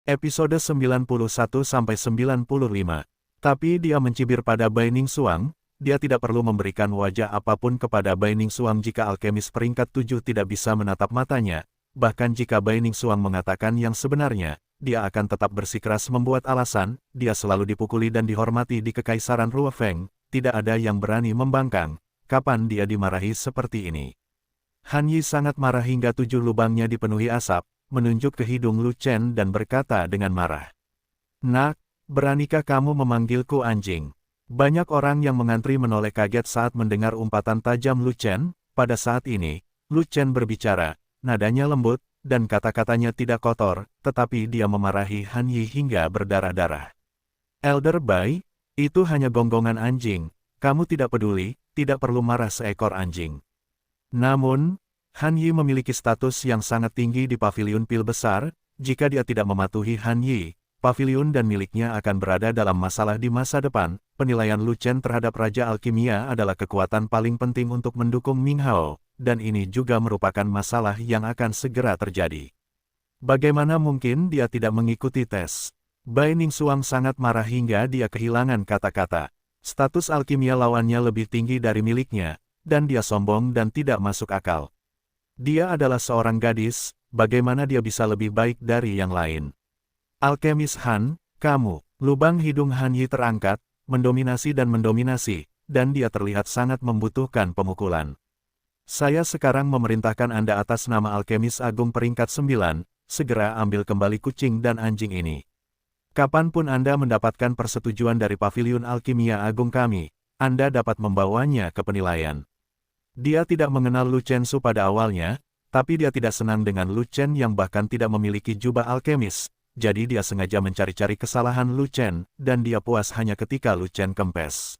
Episode 91-95. Tapi dia mencibir pada Bai Ningsuang, dia tidak perlu memberikan wajah apapun kepada Bai Ningsuang jika alkemis peringkat 7 tidak bisa menatap matanya. Bahkan jika Bai Ningsuang mengatakan yang sebenarnya, dia akan tetap bersikeras membuat alasan, dia selalu dipukuli dan dihormati di Kekaisaran Ruofeng, tidak ada yang berani membangkang. Kapan dia dimarahi seperti ini? Han Yi sangat marah hingga 7 lubangnya dipenuhi asap, menunjuk ke hidung Lu Chen dan berkata dengan marah. "Nak, beranikah kamu memanggilku anjing?" Banyak orang yang mengantri menoleh kaget saat mendengar umpatan tajam Lu Chen. Pada saat ini, Lu Chen berbicara, nadanya lembut, dan kata-katanya tidak kotor, tetapi dia memarahi Han Yi hingga berdarah-darah. "Elder Bai, itu hanya gonggongan anjing, kamu tidak peduli, tidak perlu marah seekor anjing." Namun, Han Yi memiliki status yang sangat tinggi di paviliun pil besar. Jika dia tidak mematuhi Han Yi, paviliun dan miliknya akan berada dalam masalah di masa depan. Penilaian Lu Chen terhadap Raja Alkimia adalah kekuatan paling penting untuk mendukung Ming Hao, dan ini juga merupakan masalah yang akan segera terjadi. Bagaimana mungkin dia tidak mengikuti tes? Bai Ningsuang sangat marah hingga dia kehilangan kata-kata. Status alkimia lawannya lebih tinggi dari miliknya, dan dia sombong dan tidak masuk akal. Dia adalah seorang gadis, bagaimana dia bisa lebih baik dari yang lain? Alkemis Han, kamu. Lubang hidung Han Yi terangkat, mendominasi, dan dia terlihat sangat membutuhkan pemukulan. "Saya sekarang memerintahkan Anda atas nama Alkemis Agung peringkat 9, segera ambil kembali kucing dan anjing ini. Kapanpun Anda mendapatkan persetujuan dari Paviliun Alkimia Agung kami, Anda dapat membawanya ke penilaian." Dia tidak mengenal Lu Chen Su pada awalnya, tapi dia tidak senang dengan Lu Chen yang bahkan tidak memiliki jubah alkemis, jadi dia sengaja mencari-cari kesalahan Lu Chen, dan dia puas hanya ketika Lu Chen kempes.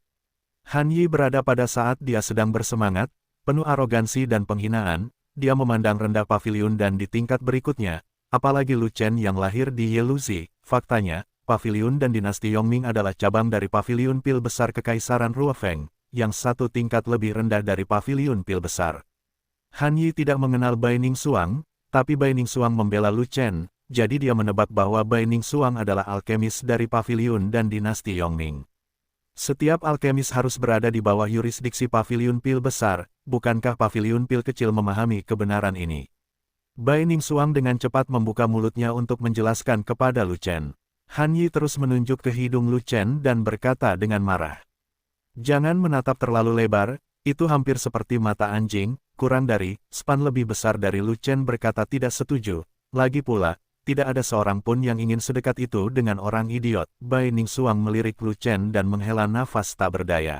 Han Yi berada pada saat dia sedang bersemangat, penuh arogansi dan penghinaan, dia memandang rendah paviliun dan di tingkat berikutnya, apalagi Lu Chen yang lahir di Yeluzi. Faktanya, paviliun dan dinasti Yongming adalah cabang dari paviliun pil besar Kekaisaran Ruofeng, yang satu tingkat lebih rendah dari paviliun pil besar. Han Yi tidak mengenal Bai Ningsuang, tapi Bai Ningsuang membela Lu Chen, jadi dia menebak bahwa Bai Ningsuang adalah alkemis dari paviliun dan dinasti Yongming. Setiap alkemis harus berada di bawah yurisdiksi paviliun pil besar, bukankah paviliun pil kecil memahami kebenaran ini? Bai Ningsuang dengan cepat membuka mulutnya untuk menjelaskan kepada Lu Chen. Han Yi terus menunjuk ke hidung Lu Chen dan berkata dengan marah. "Jangan menatap terlalu lebar, itu hampir seperti mata anjing, kurang dari span lebih besar." Dari Lu Chen berkata tidak setuju. Lagi pula, tidak ada seorang pun yang ingin sedekat itu dengan orang idiot. Bai Ningsuang melirik Lu Chen dan menghela nafas tak berdaya.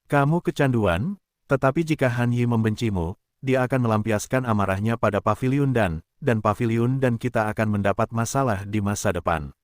"Kamu kecanduan, tetapi jika Han Yi membencimu, dia akan melampiaskan amarahnya pada paviliun dan paviliun dan kita akan mendapat masalah di masa depan.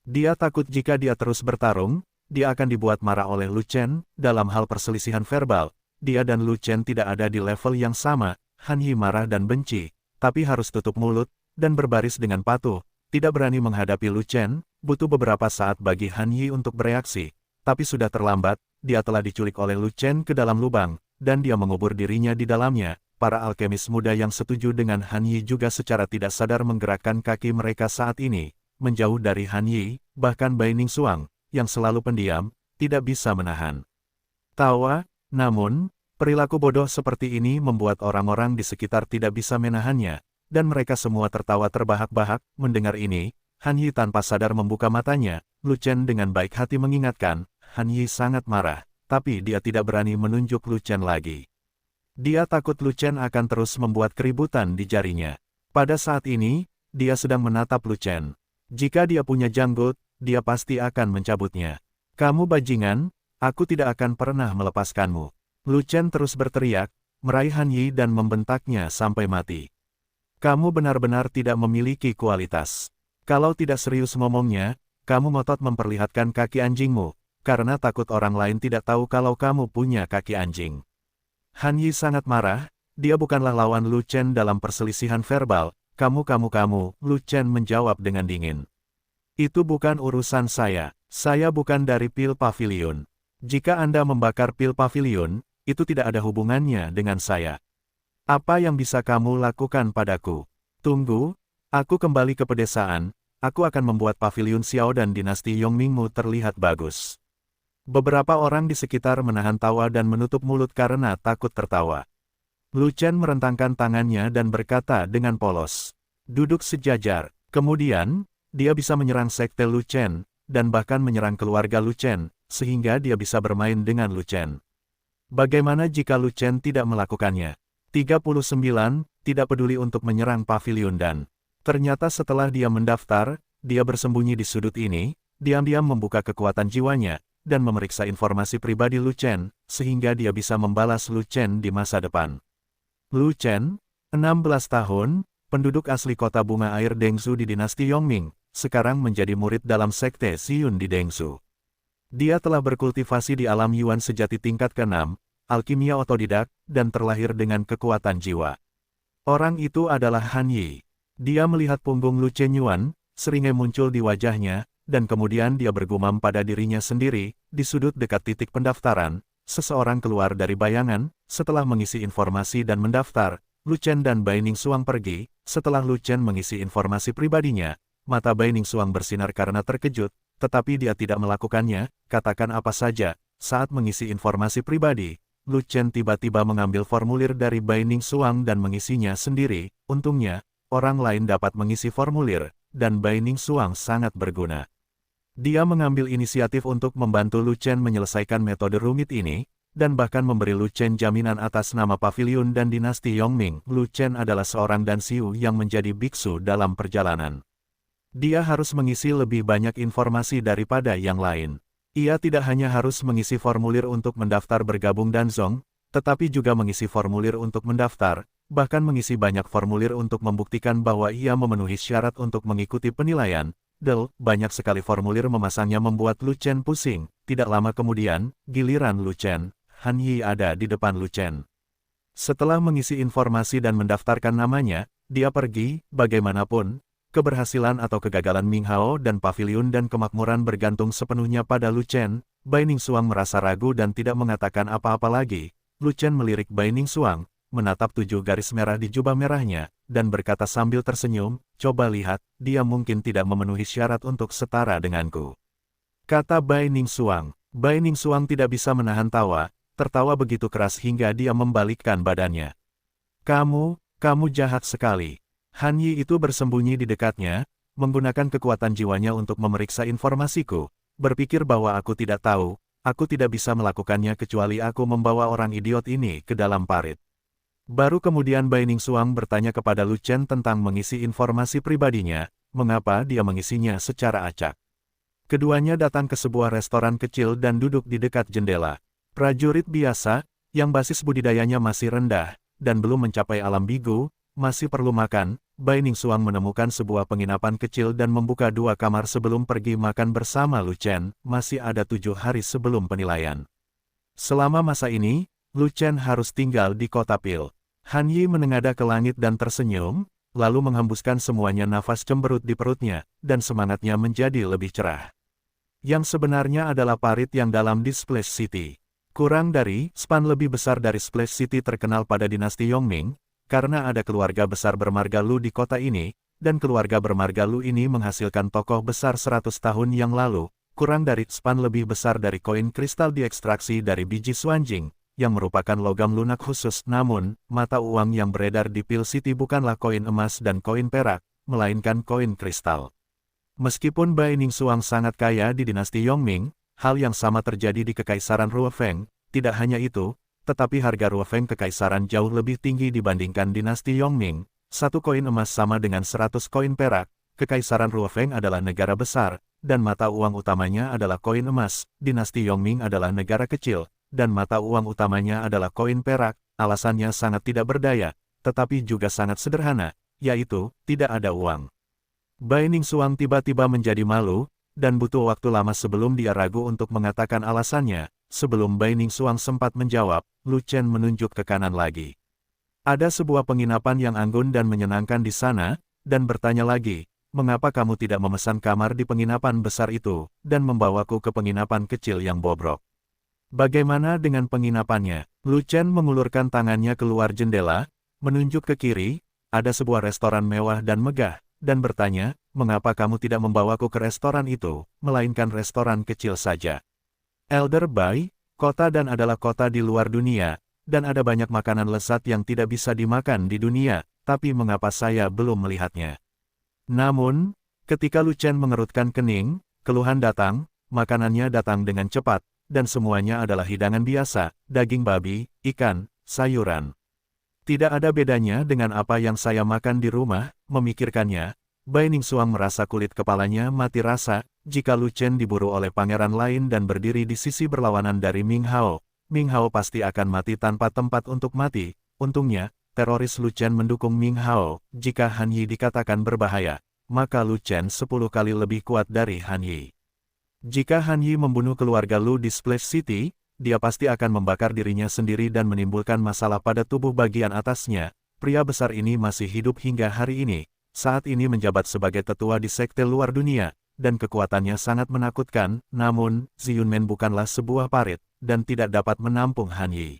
Dia takut jika dia terus bertarung, dia akan dibuat marah oleh Lu Chen. Dalam hal perselisihan verbal, dia dan Lu Chen tidak ada di level yang sama." Han Yi marah dan benci, tapi harus tutup mulut, dan berbaris dengan patuh, tidak berani menghadapi Lu Chen. Butuh beberapa saat bagi Han Yi untuk bereaksi, tapi sudah terlambat, dia telah diculik oleh Lu Chen ke dalam lubang, dan dia mengubur dirinya di dalamnya. Para alkemis muda yang setuju dengan Han Yi juga secara tidak sadar menggerakkan kaki mereka saat ini, menjauh dari Han Yi, bahkan Bai Ningsuang, yang selalu pendiam, tidak bisa menahan tawa. Namun, perilaku bodoh seperti ini membuat orang-orang di sekitar tidak bisa menahannya, dan mereka semua tertawa terbahak-bahak. Mendengar ini, Han Yi tanpa sadar membuka matanya. Lu Chen dengan baik hati mengingatkan, Han Yi sangat marah, tapi dia tidak berani menunjuk Lu Chen lagi. Dia takut Lu Chen akan terus membuat keributan di jarinya. Pada saat ini, dia sedang menatap Lu Chen. Jika dia punya janggut, dia pasti akan mencabutnya. "Kamu bajingan, aku tidak akan pernah melepaskanmu." Lu Chen terus berteriak, meraih Han Yi dan membentaknya sampai mati. "Kamu benar-benar tidak memiliki kualitas. Kalau tidak serius ngomongnya, kamu ngotot memperlihatkan kaki anjingmu, karena takut orang lain tidak tahu kalau kamu punya kaki anjing." Han Yi sangat marah, dia bukanlah lawan Lu Chen dalam perselisihan verbal. Kamu, Lu Chen menjawab dengan dingin. "Itu bukan urusan saya bukan dari pil paviliun. Jika Anda membakar pil paviliun, itu tidak ada hubungannya dengan saya. Apa yang bisa kamu lakukan padaku? Tunggu, aku kembali ke pedesaan, aku akan membuat paviliun Xiao dan dinasti Yongmingmu terlihat bagus. Beberapa orang di sekitar menahan tawa dan menutup mulut karena takut tertawa. Lu Chen merentangkan tangannya dan berkata dengan polos, "Duduk sejajar." Kemudian, dia bisa menyerang sekte Lu Chen, dan bahkan menyerang keluarga Lu Chen, sehingga dia bisa bermain dengan Lu Chen. Bagaimana jika Lu Chen tidak melakukannya? 39, tidak peduli untuk menyerang paviliun dan ternyata setelah dia mendaftar, dia bersembunyi di sudut ini, diam-diam membuka kekuatan jiwanya, dan memeriksa informasi pribadi Lu Chen, sehingga dia bisa membalas Lu Chen di masa depan. Lu Chen, 16 tahun, penduduk asli kota bunga air Dengzhou di dinasti Yongming, sekarang menjadi murid dalam sekte Xiyun di Dengzhou. Dia telah berkultivasi di alam Yuan sejati tingkat ke-6, alkimia otodidak, dan terlahir dengan kekuatan jiwa. Orang itu adalah Han Yi. Dia melihat punggung Lu Chen Yuan, seringai muncul di wajahnya, dan kemudian dia bergumam pada dirinya sendiri, di sudut dekat titik pendaftaran, seseorang keluar dari bayangan, setelah mengisi informasi dan mendaftar, Lu Chen dan Bai Ningsuang pergi, setelah Lu Chen mengisi informasi pribadinya, mata Bai Ningsuang bersinar karena terkejut, tetapi dia tidak melakukannya, katakan apa saja, saat mengisi informasi pribadi, Lu Chen tiba-tiba mengambil formulir dari Bai Ningsuang dan mengisinya sendiri, untungnya, orang lain dapat mengisi formulir, dan Bai Ningsuang sangat berguna. Dia mengambil inisiatif untuk membantu Lu Chen menyelesaikan metode rumit ini, dan bahkan memberi Lu Chen jaminan atas nama paviliun dan dinasti Yongming. Lu Chen adalah seorang dansiu yang menjadi biksu dalam perjalanan. Dia harus mengisi lebih banyak informasi daripada yang lain. Ia tidak hanya harus mengisi formulir untuk mendaftar bergabung Danzong, tetapi juga mengisi formulir untuk mendaftar, bahkan mengisi banyak formulir untuk membuktikan bahwa ia memenuhi syarat untuk mengikuti penilaian. Banyak sekali formulir memasangnya membuat Lu Chen pusing. Tidak lama kemudian, giliran Lu Chen, Han Yi ada di depan Lu Chen. Setelah mengisi informasi dan mendaftarkan namanya, dia pergi. Bagaimanapun, keberhasilan atau kegagalan Ming Hao dan paviliun dan kemakmuran bergantung sepenuhnya pada Lu Chen. Bai Ningsuang merasa ragu dan tidak mengatakan apa-apa lagi. Lu Chen melirik Bai Ningsuang, menatap 7 garis merah di jubah merahnya, dan berkata sambil tersenyum, "Coba lihat, dia mungkin tidak memenuhi syarat untuk setara denganku," kata Bai Ningsuang. Bai Ningsuang tidak bisa menahan tawa, tertawa begitu keras hingga dia membalikkan badannya. Kamu jahat sekali." Han Yi itu bersembunyi di dekatnya, menggunakan kekuatan jiwanya untuk memeriksa informasiku, berpikir bahwa aku tidak tahu, aku tidak bisa melakukannya kecuali aku membawa orang idiot ini ke dalam parit. Baru kemudian Bai Ningsuang bertanya kepada Lu Chen tentang mengisi informasi pribadinya, mengapa dia mengisinya secara acak. Keduanya datang ke sebuah restoran kecil dan duduk di dekat jendela. Prajurit biasa, yang basis budidayanya masih rendah, dan belum mencapai alam bigu, masih perlu makan. Bai Ningsuang menemukan sebuah penginapan kecil dan membuka 2 kamar sebelum pergi makan bersama Lu Chen, masih ada 7 hari sebelum penilaian. Selama masa ini, Lu Chen harus tinggal di kota Pil. Han Yi menengadah ke langit dan tersenyum, lalu menghembuskan semuanya nafas cemberut di perutnya, dan semangatnya menjadi lebih cerah. Yang sebenarnya adalah parit yang dalam di Splash City. Kurang dari span lebih besar dari Splash City terkenal pada dinasti Yongming, karena ada keluarga besar bermarga Lu di kota ini, dan keluarga bermarga Lu ini menghasilkan tokoh besar 100 tahun yang lalu. Kurang dari span lebih besar dari koin kristal diekstraksi dari biji Xuanjing, yang merupakan logam lunak khusus. Namun, mata uang yang beredar di Pil City bukanlah koin emas dan koin perak, melainkan koin kristal. Meskipun Bai Ningsuang sangat kaya di dinasti Yongming, hal yang sama terjadi di Kekaisaran Ruofeng. Tidak hanya itu, tetapi harga Ruofeng Kekaisaran jauh lebih tinggi dibandingkan dinasti Yongming. 1 koin emas sama dengan 100 koin perak. Kekaisaran Ruofeng adalah negara besar, dan mata uang utamanya adalah koin emas. Dinasti Yongming adalah negara kecil, dan mata uang utamanya adalah koin perak. Alasannya sangat tidak berdaya, tetapi juga sangat sederhana, yaitu, tidak ada uang. Bai Ningsuang tiba-tiba menjadi malu, dan butuh waktu lama sebelum dia ragu untuk mengatakan alasannya. Sebelum Bai Ningsuang sempat menjawab, Lu Chen menunjuk ke kanan lagi. Ada sebuah penginapan yang anggun dan menyenangkan di sana, dan bertanya lagi, "Mengapa kamu tidak memesan kamar di penginapan besar itu, dan membawaku ke penginapan kecil yang bobrok?" "Bagaimana dengan penginapannya?" Lu Chen mengulurkan tangannya keluar jendela, menunjuk ke kiri. Ada sebuah restoran mewah dan megah, dan bertanya, mengapa kamu tidak membawaku ke restoran itu, melainkan restoran kecil saja. Elder Bai, kota Dan adalah kota di luar dunia, dan ada banyak makanan lezat yang tidak bisa dimakan di dunia, tapi mengapa saya belum melihatnya? Namun, ketika Lu Chen mengerutkan kening, keluhan datang, makanannya datang dengan cepat, dan semuanya adalah hidangan biasa, daging babi, ikan, sayuran. Tidak ada bedanya dengan apa yang saya makan di rumah, memikirkannya. Bai Ningsuang merasa kulit kepalanya mati rasa, jika Lu Chen diburu oleh pangeran lain dan berdiri di sisi berlawanan dari Ming Hao pasti akan mati tanpa tempat untuk mati. Untungnya, teroris Lu Chen mendukung Ming Hao. Jika Han Yi dikatakan berbahaya, maka Lu Chen 10 kali lebih kuat dari Han Yi. Jika Han Yi membunuh keluarga Lu di Splash City, dia pasti akan membakar dirinya sendiri dan menimbulkan masalah pada tubuh bagian atasnya. Pria besar ini masih hidup hingga hari ini, saat ini menjabat sebagai tetua di sekte luar dunia, dan kekuatannya sangat menakutkan. Namun, Ziyunmen bukanlah sebuah parit, dan tidak dapat menampung Han Yi.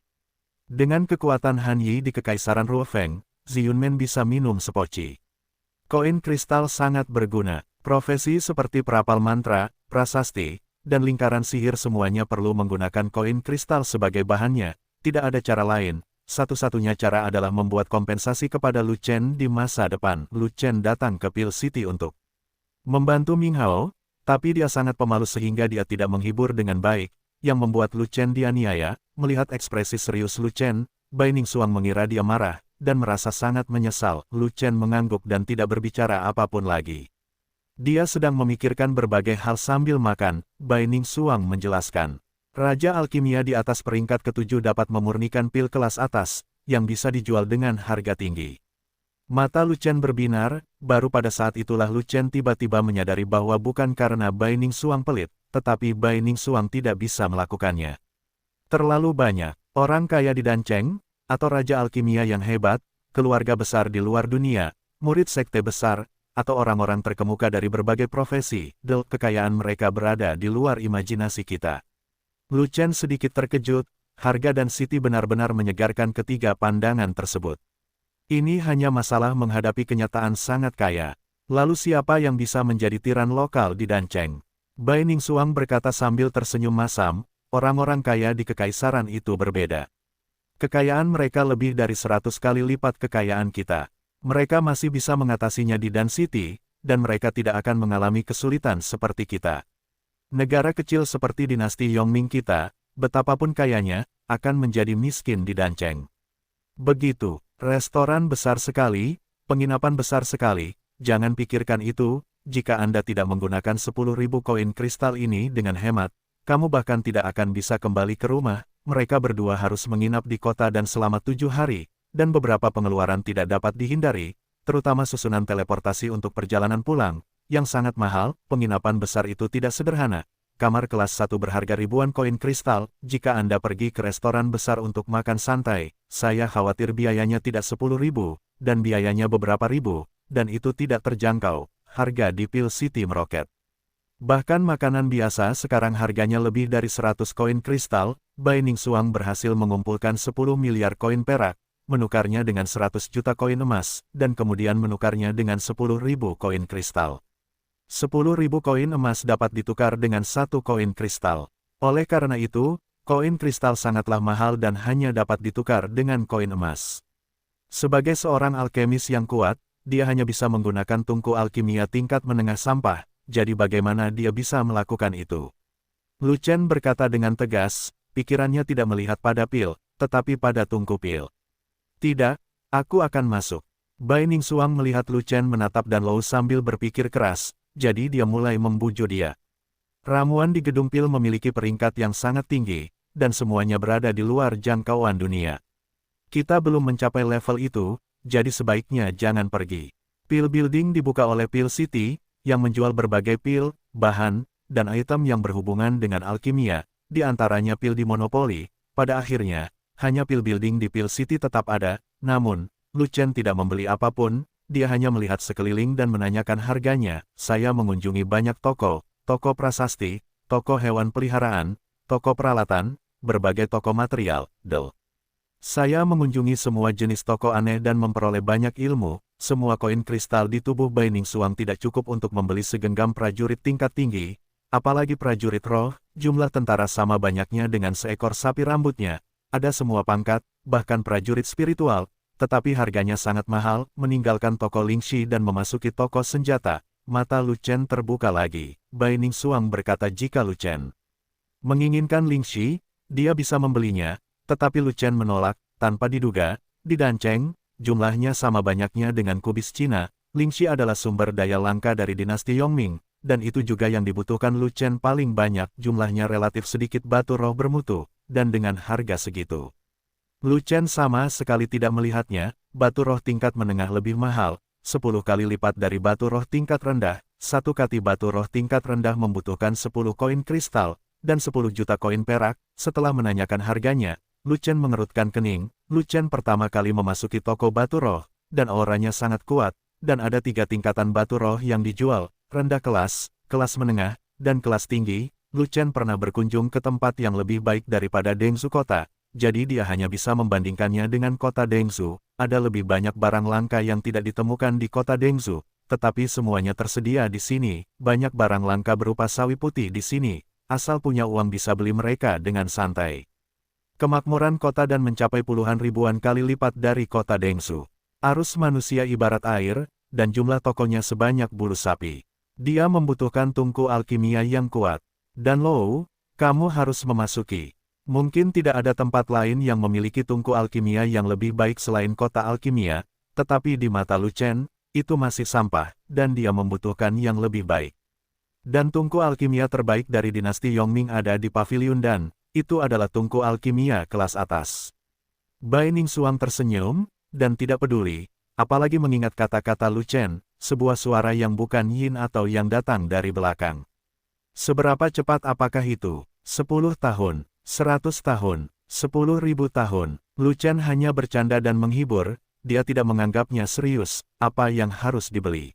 Dengan kekuatan Han Yi di Kekaisaran Ruofeng, Ziyunmen bisa minum sepoci. Koin kristal sangat berguna. Profesi seperti perapal mantra, prasasti, dan lingkaran sihir semuanya perlu menggunakan koin kristal sebagai bahannya. Tidak ada cara lain. Satu-satunya cara adalah membuat kompensasi kepada Lu Chen di masa depan. Lu Chen datang ke Pil City untuk membantu Ming Hao, tapi dia sangat pemalu sehingga dia tidak menghibur dengan baik, yang membuat Lu Chen dianiaya. Melihat ekspresi serius Lu Chen, Bai Ningsuang mengira dia marah, dan merasa sangat menyesal. Lu Chen mengangguk dan tidak berbicara apapun lagi. Dia sedang memikirkan berbagai hal sambil makan. Bai Ningsuang menjelaskan. Raja Alkimia di atas peringkat ke-7 dapat memurnikan pil kelas atas, yang bisa dijual dengan harga tinggi. Mata Lu Chen berbinar, baru pada saat itulah Lu Chen tiba-tiba menyadari bahwa bukan karena Bai Ningsuang pelit, tetapi Bai Ningsuang tidak bisa melakukannya. Terlalu banyak orang kaya di Dancheng, atau Raja Alkimia yang hebat, keluarga besar di luar dunia, murid sekte besar, atau orang-orang terkemuka dari berbagai profesi. Kekayaan mereka berada di luar imajinasi kita. Lu Chen sedikit terkejut, harga dan City benar-benar menyegarkan ketiga pandangan tersebut. Ini hanya masalah menghadapi kenyataan sangat kaya. Lalu siapa yang bisa menjadi tiran lokal di Dancheng? Bai Ningsuang berkata sambil tersenyum masam, orang-orang kaya di kekaisaran itu berbeda. Kekayaan mereka lebih dari 100 kali lipat kekayaan kita. Mereka masih bisa mengatasinya di Dan City, dan mereka tidak akan mengalami kesulitan seperti kita. Negara kecil seperti dinasti Yongming kita, betapapun kayanya, akan menjadi miskin di Dancheng. Begitu, restoran besar sekali, penginapan besar sekali, jangan pikirkan itu. Jika Anda tidak menggunakan 10.000 koin kristal ini dengan hemat, kamu bahkan tidak akan bisa kembali ke rumah. Mereka berdua harus menginap di kota dan selama 7 hari. Dan beberapa pengeluaran tidak dapat dihindari, terutama susunan teleportasi untuk perjalanan pulang, yang sangat mahal. Penginapan besar itu tidak sederhana. Kamar kelas 1 berharga ribuan koin kristal. Jika Anda pergi ke restoran besar untuk makan santai, saya khawatir biayanya tidak 10.000, dan biayanya beberapa ribu, dan itu tidak terjangkau. Harga di Pil City meroket. Bahkan makanan biasa sekarang harganya lebih dari 100 koin kristal. Bai Ningsuang berhasil mengumpulkan 10 miliar koin perak, menukarnya dengan 100 juta koin emas, dan kemudian menukarnya dengan 10.000 koin kristal. 10.000 koin emas dapat ditukar dengan 1 koin kristal. Oleh karena itu, koin kristal sangatlah mahal dan hanya dapat ditukar dengan koin emas. Sebagai seorang alkemis yang kuat, dia hanya bisa menggunakan tungku alkimia tingkat menengah sampah, jadi bagaimana dia bisa melakukan itu? Lu Chen berkata dengan tegas, pikirannya tidak melihat pada pil, tetapi pada tungku pil. Tidak, aku akan masuk. Bai Ningsuang melihat Lu Chen menatap Dan Lou sambil berpikir keras, jadi dia mulai membujuk dia. Ramuan di gedung pil memiliki peringkat yang sangat tinggi, dan semuanya berada di luar jangkauan dunia. Kita belum mencapai level itu, jadi sebaiknya jangan pergi. Pil Building dibuka oleh Pil City, yang menjual berbagai pil, bahan, dan item yang berhubungan dengan alkimia, di antaranya pil di monopoli. Pada akhirnya, hanya Pil Building di Pil City tetap ada, namun, Lu Chen tidak membeli apapun, dia hanya melihat sekeliling dan menanyakan harganya. Saya mengunjungi banyak toko, toko prasasti, toko hewan peliharaan, toko peralatan, berbagai toko material, Saya mengunjungi semua jenis toko aneh dan memperoleh banyak ilmu. Semua koin kristal di tubuh Bai Ningsuang tidak cukup untuk membeli segenggam prajurit tingkat tinggi, apalagi prajurit roh. Jumlah tentara sama banyaknya dengan seekor sapi rambutnya. Ada semua pangkat, bahkan prajurit spiritual, tetapi harganya sangat mahal. Meninggalkan toko Lingxi dan memasuki toko senjata, mata Lu Chen terbuka lagi. Bai Ningsuang berkata jika Lu Chen menginginkan Lingxi, dia bisa membelinya. Tetapi Lu Chen menolak, tanpa diduga, di Dancheng, jumlahnya sama banyaknya dengan kubis Cina. Lingxi adalah sumber daya langka dari dinasti Yongming, dan itu juga yang dibutuhkan Lu Chen paling banyak. Jumlahnya relatif sedikit batu roh bermutu, dan dengan harga segitu. Lu Chen sama sekali tidak melihatnya. Batu roh tingkat menengah lebih mahal, 10 kali lipat dari batu roh tingkat rendah. Satu kati batu roh tingkat rendah membutuhkan 10 koin kristal, dan 10 juta koin perak. Setelah menanyakan harganya, Lu Chen mengerutkan kening. Lu Chen pertama kali memasuki toko batu roh, dan auranya sangat kuat, dan ada 3 tingkatan batu roh yang dijual, rendah kelas, kelas menengah, dan kelas tinggi. Lu Chen pernah berkunjung ke tempat yang lebih baik daripada Dengzu kota, jadi dia hanya bisa membandingkannya dengan kota Dengzu. Ada lebih banyak barang langka yang tidak ditemukan di kota Dengzu, tetapi semuanya tersedia di sini. Banyak barang langka berupa sawi putih di sini, asal punya uang bisa beli mereka dengan santai. Kemakmuran kota dan mencapai puluhan ribuan kali lipat dari kota Dengzu. Arus manusia ibarat air, dan jumlah tokonya sebanyak bulu sapi. Dia membutuhkan tungku alkimia yang kuat. Dan Lou, kamu harus memasuki. Mungkin tidak ada tempat lain yang memiliki tungku alkimia yang lebih baik selain kota alkimia, tetapi di mata Lu Chen, itu masih sampah, dan dia membutuhkan yang lebih baik. Dan tungku alkimia terbaik dari dinasti Yongming ada di pavilion dan itu adalah tungku alkimia kelas atas. Bai Ningsuang tersenyum, dan tidak peduli, apalagi mengingat kata-kata Lu Chen, sebuah suara yang bukan yin atau yang datang dari belakang. Seberapa cepat apakah itu? 10 tahun, 100 tahun, 10.000 tahun. Lu Chen hanya bercanda dan menghibur, dia tidak menganggapnya serius. Apa yang harus dibeli?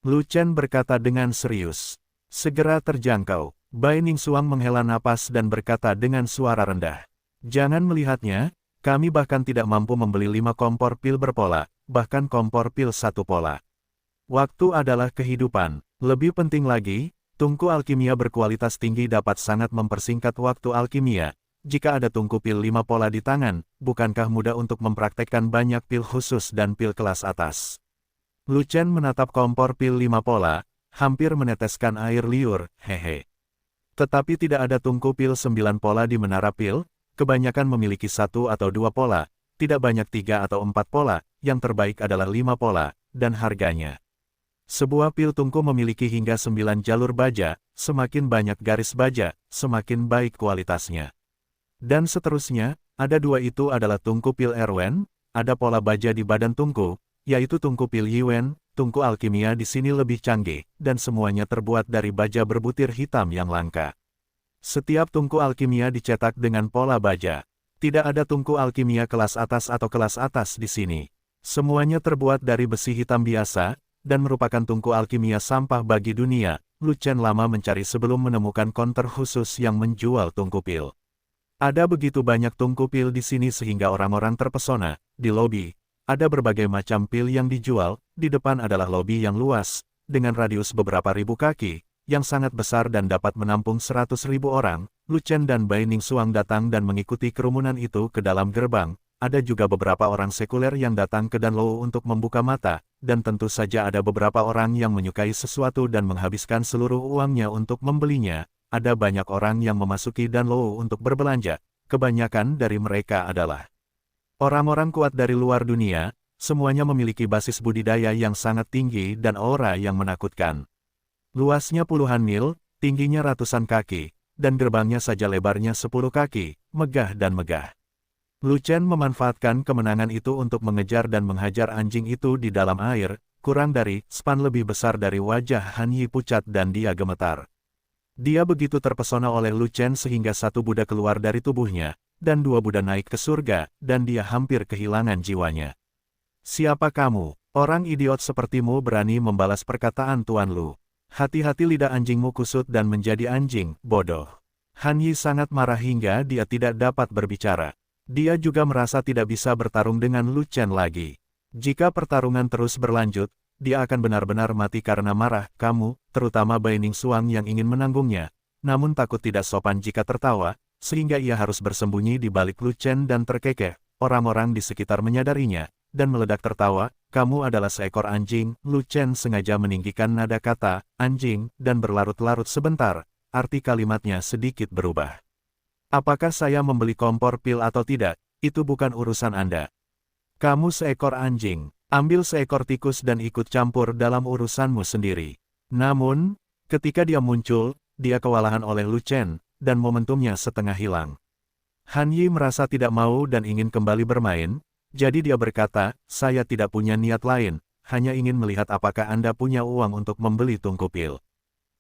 Lu Chen berkata dengan serius. Segera terjangkau. Bai Ningsuang menghela napas dan berkata dengan suara rendah. Jangan melihatnya, kami bahkan tidak mampu membeli 5 kompor pil berpola, bahkan kompor pil 1 pola. Waktu adalah kehidupan. Lebih penting lagi, tungku alkimia berkualitas tinggi dapat sangat mempersingkat waktu alkimia. Jika ada tungku pil 5 pola di tangan, bukankah mudah untuk mempraktekkan banyak pil khusus dan pil kelas atas? Lu Chen menatap kompor pil 5 pola, hampir meneteskan air liur, hehe. Tetapi tidak ada tungku pil 9 pola di menara pil, kebanyakan memiliki 1 atau 2 pola, tidak banyak 3 atau 4 pola, yang terbaik adalah 5 pola, dan harganya. Sebuah pil tungku memiliki hingga 9 jalur baja, semakin banyak garis baja, semakin baik kualitasnya. Dan seterusnya, ada 2 itu adalah tungku pil Erwen, ada pola baja di badan tungku, yaitu tungku pil Yiwen. Tungku alkimia di sini lebih canggih, dan semuanya terbuat dari baja berbutir hitam yang langka. Setiap tungku alkimia dicetak dengan pola baja. Tidak ada tungku alkimia kelas atas atau kelas atas di sini. Semuanya terbuat dari besi hitam biasa, dan merupakan tungku alkimia sampah bagi dunia. Lu Chen lama mencari sebelum menemukan konter khusus yang menjual tungku pil. Ada begitu banyak tungku pil di sini sehingga orang-orang terpesona. Di lobi, ada berbagai macam pil yang dijual. Di depan adalah lobi yang luas, dengan radius beberapa ribu kaki, yang sangat besar dan dapat menampung 100.000 orang. Lu Chen dan Bai Ningsuang datang dan mengikuti kerumunan itu ke dalam gerbang. Ada juga beberapa orang sekuler yang datang ke Danlou untuk membuka mata, dan tentu saja ada beberapa orang yang menyukai sesuatu dan menghabiskan seluruh uangnya untuk membelinya. Ada banyak orang yang memasuki Danlou untuk berbelanja. Kebanyakan dari mereka adalah orang-orang kuat dari luar dunia. Semuanya memiliki basis budidaya yang sangat tinggi dan aura yang menakutkan. Luasnya puluhan mil, tingginya ratusan kaki, dan gerbangnya saja lebarnya 10 kaki, megah dan megah. Lu Chen memanfaatkan kemenangan itu untuk mengejar dan menghajar anjing itu di dalam air, kurang dari span lebih besar dari wajah Han Yi pucat dan dia gemetar. Dia begitu terpesona oleh Lu Chen sehingga 1 Buddha keluar dari tubuhnya, dan 2 Buddha naik ke surga, dan dia hampir kehilangan jiwanya. Siapa kamu? Orang idiot sepertimu berani membalas perkataan Tuan Lu. Hati-hati lidah anjingmu kusut dan menjadi anjing, bodoh. Han Yi sangat marah hingga dia tidak dapat berbicara. Dia juga merasa tidak bisa bertarung dengan Lu Chen lagi. Jika pertarungan terus berlanjut, dia akan benar-benar mati karena marah. Kamu, terutama Bai Ningsuang yang ingin menanggungnya, namun takut tidak sopan jika tertawa, sehingga ia harus bersembunyi di balik Lu Chen dan terkekeh. Orang-orang di sekitar menyadarinya, dan meledak tertawa. Kamu adalah seekor anjing. Lu Chen sengaja meninggikan nada kata, anjing, dan berlarut-larut sebentar. Arti kalimatnya sedikit berubah. Apakah saya membeli kompor pil atau tidak, itu bukan urusan Anda. Kamu seekor anjing, ambil seekor tikus dan ikut campur dalam urusanmu sendiri. Namun, ketika dia muncul, dia kewalahan oleh Lu Chen, dan momentumnya setengah hilang. Han Yi merasa tidak mau dan ingin kembali bermain, jadi dia berkata, saya tidak punya niat lain, hanya ingin melihat apakah Anda punya uang untuk membeli tungku pil.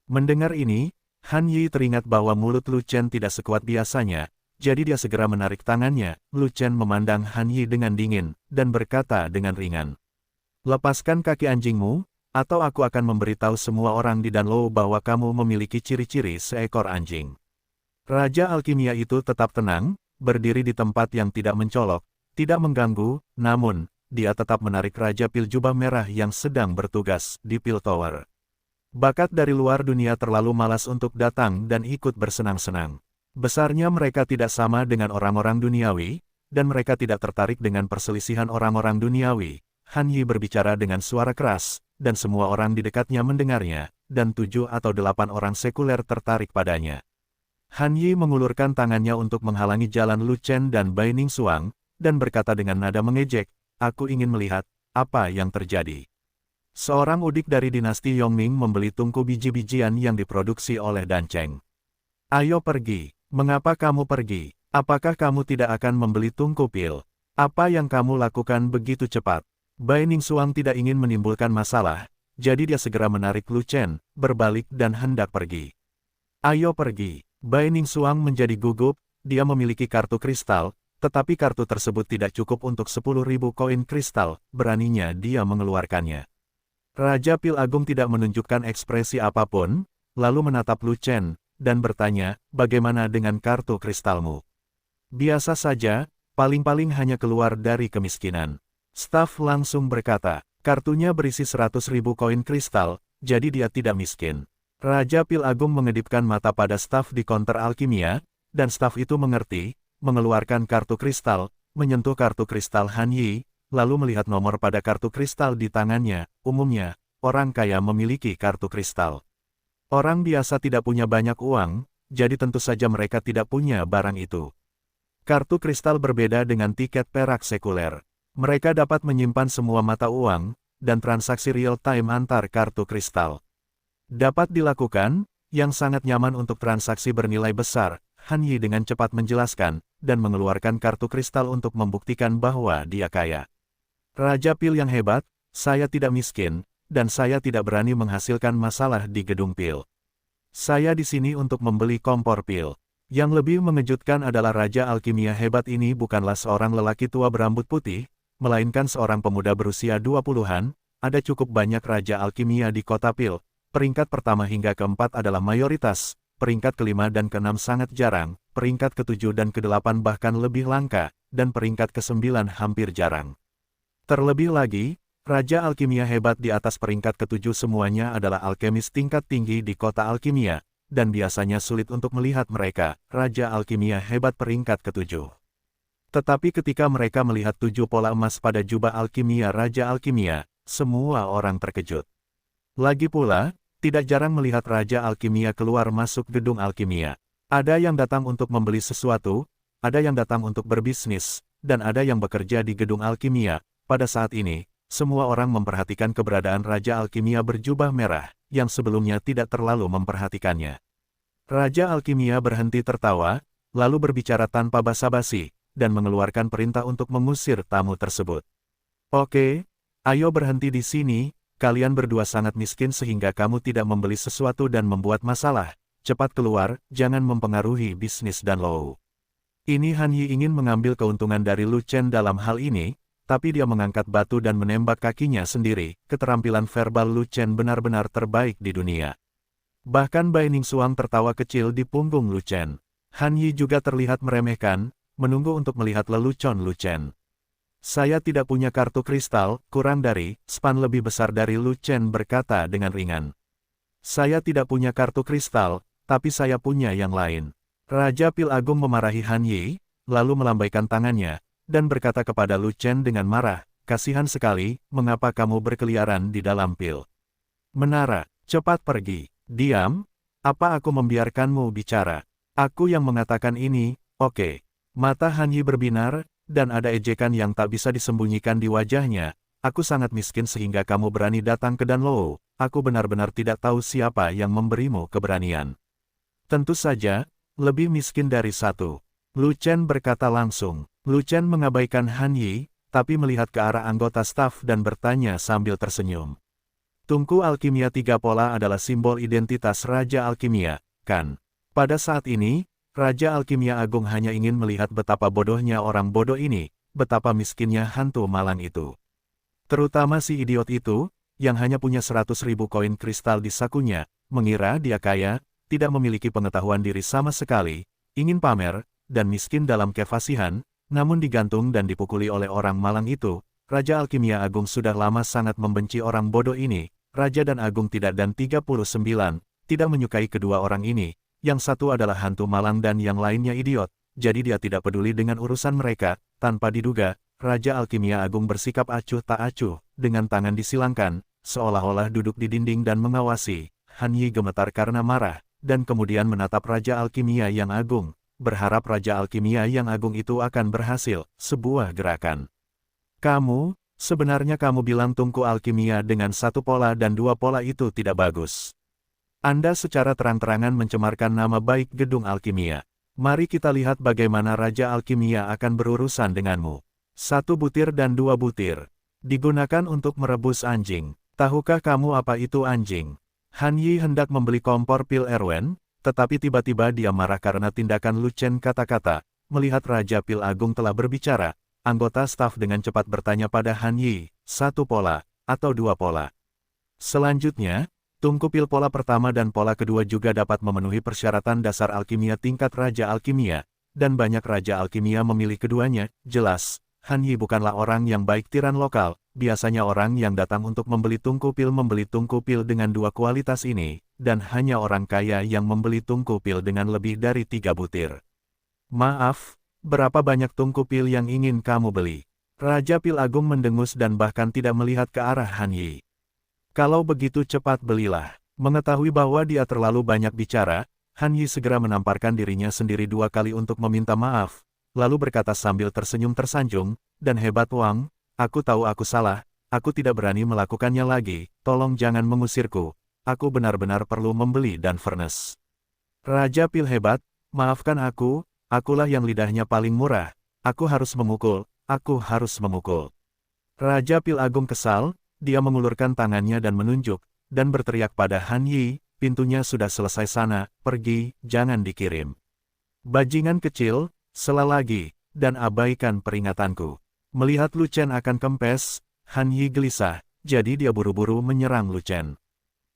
Mendengar ini, Han Yi teringat bahwa mulut Lu Chen tidak sekuat biasanya, jadi dia segera menarik tangannya. Lu Chen memandang Han Yi dengan dingin, dan berkata dengan ringan, lepaskan kaki anjingmu, atau aku akan memberitahu semua orang di Danlou bahwa kamu memiliki ciri-ciri seekor anjing. Raja alkimia itu tetap tenang, berdiri di tempat yang tidak mencolok, tidak mengganggu, namun, dia tetap menarik Raja Pil Jubah Merah yang sedang bertugas di Pil Tower. Bakat dari luar dunia terlalu malas untuk datang dan ikut bersenang-senang. Besarnya mereka tidak sama dengan orang-orang duniawi, dan mereka tidak tertarik dengan perselisihan orang-orang duniawi. Han Yi berbicara dengan suara keras, dan semua orang di dekatnya mendengarnya, dan 7 atau 8 orang sekuler tertarik padanya. Han Yi mengulurkan tangannya untuk menghalangi jalan Lu Chen dan Bai Ningsuang, dan berkata dengan nada mengejek, aku ingin melihat apa yang terjadi. Seorang udik dari dinasti Yongming membeli tungku biji-bijian yang diproduksi oleh Dan Cheng. Ayo pergi. Mengapa kamu pergi? Apakah kamu tidak akan membeli tungku pil? Apa yang kamu lakukan begitu cepat? Bai Ningsuang tidak ingin menimbulkan masalah, jadi dia segera menarik Lu Chen, berbalik dan hendak pergi. Ayo pergi. Bai Ningsuang menjadi gugup, dia memiliki kartu kristal, tetapi kartu tersebut tidak cukup untuk 10.000 koin kristal, beraninya dia mengeluarkannya. Raja Pil Agung tidak menunjukkan ekspresi apapun, lalu menatap Lu Chen, dan bertanya, bagaimana dengan kartu kristalmu? Biasa saja, paling-paling hanya keluar dari kemiskinan. Staf langsung berkata, kartunya berisi 100.000 koin kristal, jadi dia tidak miskin. Raja Pil Agung mengedipkan mata pada staf di konter alkimia, dan staf itu mengerti, mengeluarkan kartu kristal, menyentuh kartu kristal Han Yi, lalu melihat nomor pada kartu kristal di tangannya. Umumnya, orang kaya memiliki kartu kristal. Orang biasa tidak punya banyak uang, jadi tentu saja mereka tidak punya barang itu. Kartu kristal berbeda dengan tiket perak sekuler. Mereka dapat menyimpan semua mata uang, dan transaksi real-time antar kartu kristal. Dapat dilakukan, yang sangat nyaman untuk transaksi bernilai besar. Han Yi dengan cepat menjelaskan, dan mengeluarkan kartu kristal untuk membuktikan bahwa dia kaya. Raja Pil yang hebat, saya tidak miskin, dan saya tidak berani menghasilkan masalah di gedung pil. Saya di sini untuk membeli kompor pil. Yang lebih mengejutkan adalah Raja Alkimia hebat ini bukanlah seorang lelaki tua berambut putih, melainkan seorang pemuda berusia 20-an, ada cukup banyak Raja Alkimia di kota Pil. Peringkat pertama hingga keempat adalah mayoritas, peringkat kelima dan keenam sangat jarang, peringkat ketujuh dan kedelapan bahkan lebih langka, dan peringkat kesembilan hampir jarang. Terlebih lagi, Raja Alkimia hebat di atas peringkat ketujuh semuanya adalah alkemis tingkat tinggi di kota alkimia, dan biasanya sulit untuk melihat mereka, Raja Alkimia hebat peringkat ketujuh. Tetapi ketika mereka melihat 7 pola emas pada jubah alkimia Raja Alkimia, semua orang terkejut. Lagi pula, tidak jarang melihat Raja Alkimia keluar masuk gedung alkimia. Ada yang datang untuk membeli sesuatu, ada yang datang untuk berbisnis, dan ada yang bekerja di gedung alkimia. Pada saat ini, semua orang memperhatikan keberadaan Raja Alkimia berjubah merah, yang sebelumnya tidak terlalu memperhatikannya. Raja Alkimia berhenti tertawa, lalu berbicara tanpa basa-basi, dan mengeluarkan perintah untuk mengusir tamu tersebut. Oke, ayo berhenti di sini, kalian berdua sangat miskin sehingga kamu tidak membeli sesuatu dan membuat masalah. Cepat keluar, jangan mempengaruhi bisnis Danlou. Ini Han Yi ingin mengambil keuntungan dari Lu Chen dalam hal ini, tapi dia mengangkat batu dan menembak kakinya sendiri. Keterampilan verbal Lu Chen benar-benar terbaik di dunia. Bahkan Bai Ningsuang tertawa kecil di punggung Lu Chen. Han Yi juga terlihat meremehkan, menunggu untuk melihat lelucon Lu Chen. Saya tidak punya kartu kristal, kurang dari, span lebih besar dari Lu Chen berkata dengan ringan. Saya tidak punya kartu kristal, tapi saya punya yang lain. Raja Pil Agung memarahi Han Yi, lalu melambaikan tangannya, dan berkata kepada Lu Chen dengan marah, kasihan sekali, mengapa kamu berkeliaran di dalam pil menara, cepat pergi. Diam, apa aku membiarkanmu bicara? Aku yang mengatakan ini, oke. Mata Han Yi berbinar, dan ada ejekan yang tak bisa disembunyikan di wajahnya. Aku sangat miskin sehingga kamu berani datang ke Danlou. Aku benar-benar tidak tahu siapa yang memberimu keberanian. Tentu saja, lebih miskin dari satu. Lu Chen berkata langsung. Lu Chen mengabaikan Han Yi, tapi melihat ke arah anggota staf dan bertanya sambil tersenyum. Tungku alkimia 3 pola adalah simbol identitas Raja Alkimia, kan? Pada saat ini, Raja Alkimia Agung hanya ingin melihat betapa bodohnya orang bodoh ini, betapa miskinnya hantu malang itu. Terutama si idiot itu, yang hanya punya 100.000 koin kristal di sakunya, mengira dia kaya, tidak memiliki pengetahuan diri sama sekali, ingin pamer, dan miskin dalam kefasihan, namun digantung dan dipukuli oleh orang malang itu. Raja Alkimia Agung sudah lama sangat membenci orang bodoh ini. Raja dan Agung tidak dan 39, tidak menyukai kedua orang ini. Yang satu adalah hantu malang dan yang lainnya idiot, jadi dia tidak peduli dengan urusan mereka. Tanpa diduga, Raja Alkimia Agung bersikap acuh tak acuh, dengan tangan disilangkan, seolah-olah duduk di dinding dan mengawasi. Han Yi gemetar karena marah, dan kemudian menatap Raja Alkimia yang agung, berharap Raja Alkimia yang agung itu akan berhasil, sebuah gerakan. Sebenarnya kamu bilang tungku alkimia dengan 1 pola dan 2 pola itu tidak bagus. Anda secara terang-terangan mencemarkan nama baik gedung alkimia. Mari kita lihat bagaimana Raja Alkimia akan berurusan denganmu. 1 butir dan 2 butir. Digunakan untuk merebus anjing. Tahukah kamu apa itu anjing? Han Yi hendak membeli kompor pil Erwen, tetapi tiba-tiba dia marah karena tindakan Lu Chen kata-kata. Melihat Raja Pil Agung telah berbicara, anggota staf dengan cepat bertanya pada Han Yi, 1 pola, atau 2 pola. Selanjutnya, tungku pil pola pertama dan pola kedua juga dapat memenuhi persyaratan dasar alkimia tingkat Raja Alkimia, dan banyak Raja Alkimia memilih keduanya. Jelas, Han Yi bukanlah orang yang baik tiran lokal, biasanya orang yang datang untuk membeli tungku pil dengan 2 kualitas ini, dan hanya orang kaya yang membeli tungku pil dengan lebih dari 3 butir. Maaf, berapa banyak tungku pil yang ingin kamu beli? Raja Pil Agung mendengus dan bahkan tidak melihat ke arah Han Yi. Kalau begitu cepat belilah. Mengetahui bahwa dia terlalu banyak bicara, Han Yi segera menamparkan dirinya sendiri 2 kali untuk meminta maaf, lalu berkata sambil tersenyum tersanjung, dan hebat Wang, aku tahu aku salah, aku tidak berani melakukannya lagi, tolong jangan mengusirku, aku benar-benar perlu membeli dan furnace. Raja Pil hebat, maafkan aku, akulah yang lidahnya paling murah, aku harus memukul, aku harus memukul. Raja Pil Agung kesal, dia mengulurkan tangannya dan menunjuk, dan berteriak pada Han Yi, pintunya sudah selesai sana, pergi, jangan dikirim. Bajingan kecil, sela lagi, dan abaikan peringatanku. Melihat Lu Chen akan kempes, Han Yi gelisah, jadi dia buru-buru menyerang Lu Chen.